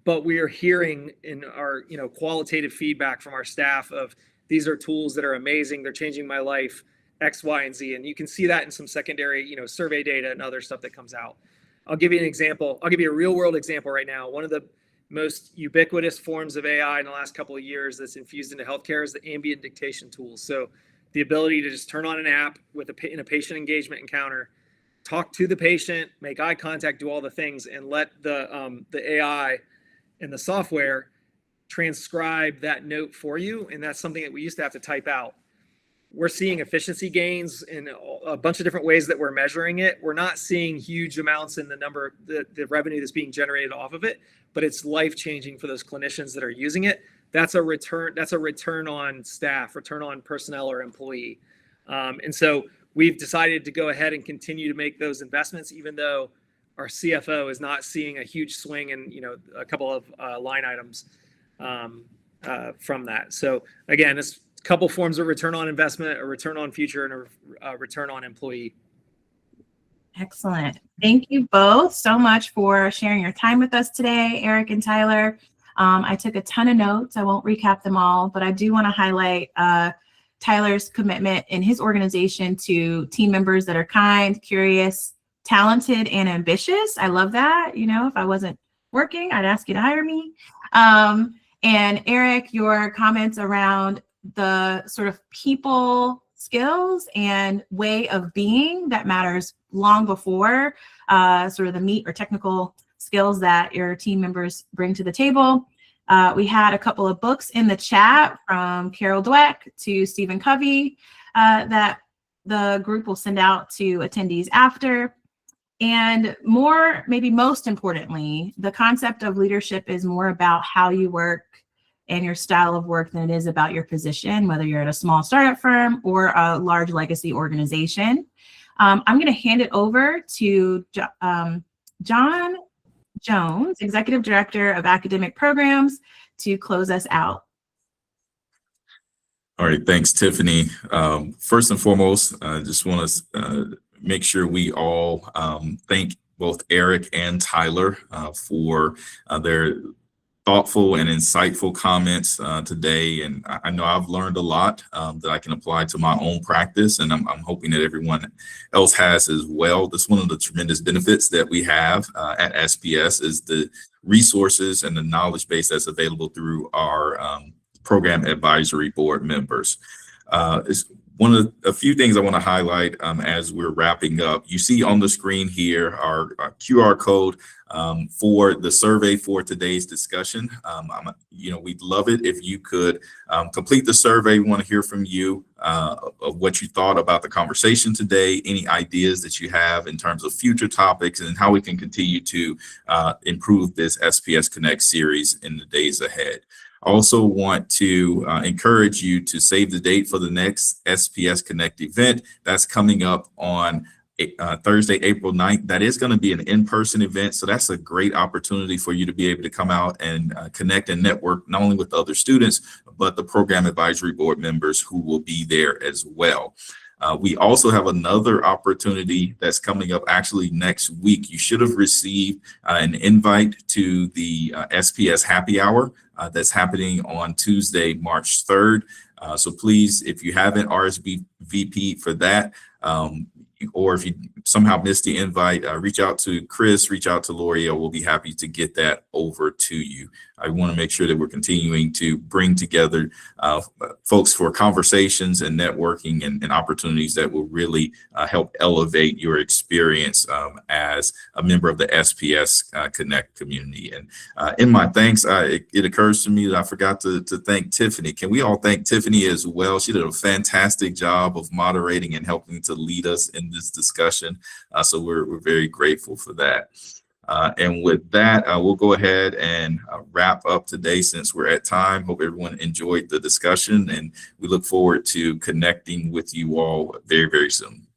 But we are hearing in our qualitative feedback from our staff of these are tools that are amazing. They're changing my life, X, Y, and Z. And you can see that in some secondary survey data and other stuff that comes out. I'll give you an example. I'll give you a real world example right now. One of the most ubiquitous forms of AI in the last couple of years that's infused into healthcare is the ambient dictation tools. So the ability to just turn on an app in a patient engagement encounter, talk to the patient, make eye contact, do all the things, and let the AI and the software transcribe that note for you. And that's something that we used to have to type out. We're seeing efficiency gains in a bunch of different ways that we're measuring it. We're not seeing huge amounts in the revenue that's being generated off of it, but it's life-changing for those clinicians that are using it. That's a return on staff, return on personnel or employee. And so we've decided to go ahead and continue to make those investments, even though our CFO is not seeing a huge swing in a couple of line items from that. So again, it's a couple forms of return on investment, a return on future, and a return on employee. Excellent. Thank you both so much for sharing your time with us today, Eric and Tyler. I took a ton of notes. I won't recap them all, but I do want to highlight Tyler's commitment in his organization to team members that are kind, curious, talented, and ambitious. I love that. If I wasn't working, I'd ask you to hire me. And Eric, your comments around the sort of people skills and way of being that matters long before sort of the meat or technical skills that your team members bring to the table. We had a couple of books in the chat from Carol Dweck to Stephen Covey that the group will send out to attendees after. And more, maybe most importantly, the concept of leadership is more about how you work and your style of work than it is about your position, whether you're at a small startup firm or a large legacy organization. I'm going to hand it over to John Jones, Executive Director of Academic Programs, to close us out. All right, thanks, Tiffany. First and foremost, I just want to make sure we all thank both Eric and Tyler for their thoughtful and insightful comments today. And I know I've learned a lot that I can apply to my own practice, and I'm hoping that everyone else has as well. That's one of the tremendous benefits that we have at SPS is the resources and the knowledge base that's available through our program advisory board members. It's one of a few things I want to highlight as we're wrapping up. You see on the screen here our QR code for the survey for today's discussion. We'd love it if you could complete the survey. We want to hear from you of what you thought about the conversation today, any ideas that you have in terms of future topics, and how we can continue to improve this SPS Connect series in the days ahead. I also want to encourage you to save the date for the next SPS Connect event. That's coming up on Thursday, April 9th. That is going to be an in-person event. So that's a great opportunity for you to be able to come out and connect and network not only with other students, but the program advisory board members who will be there as well. We also have another opportunity that's coming up actually next week. You should have received an invite to the SPS Happy Hour that's happening on Tuesday, March 3rd. So please, if you haven't RSVP'd for that, or if you somehow missed the invite, reach out to Chris, reach out to L'Oreal. We'll be happy to get that over to you. I want to make sure that we're continuing to bring together folks for conversations and networking and opportunities that will really help elevate your experience as a member of the SPS Connect community. And in my thanks, it occurs to me that I forgot to thank Tiffany. Can we all thank Tiffany as well? She did a fantastic job of moderating and helping to lead us in this discussion. So we're very grateful for that. And with that, we'll go ahead and wrap up today since we're at time. Hope everyone enjoyed the discussion, and we look forward to connecting with you all very, very soon.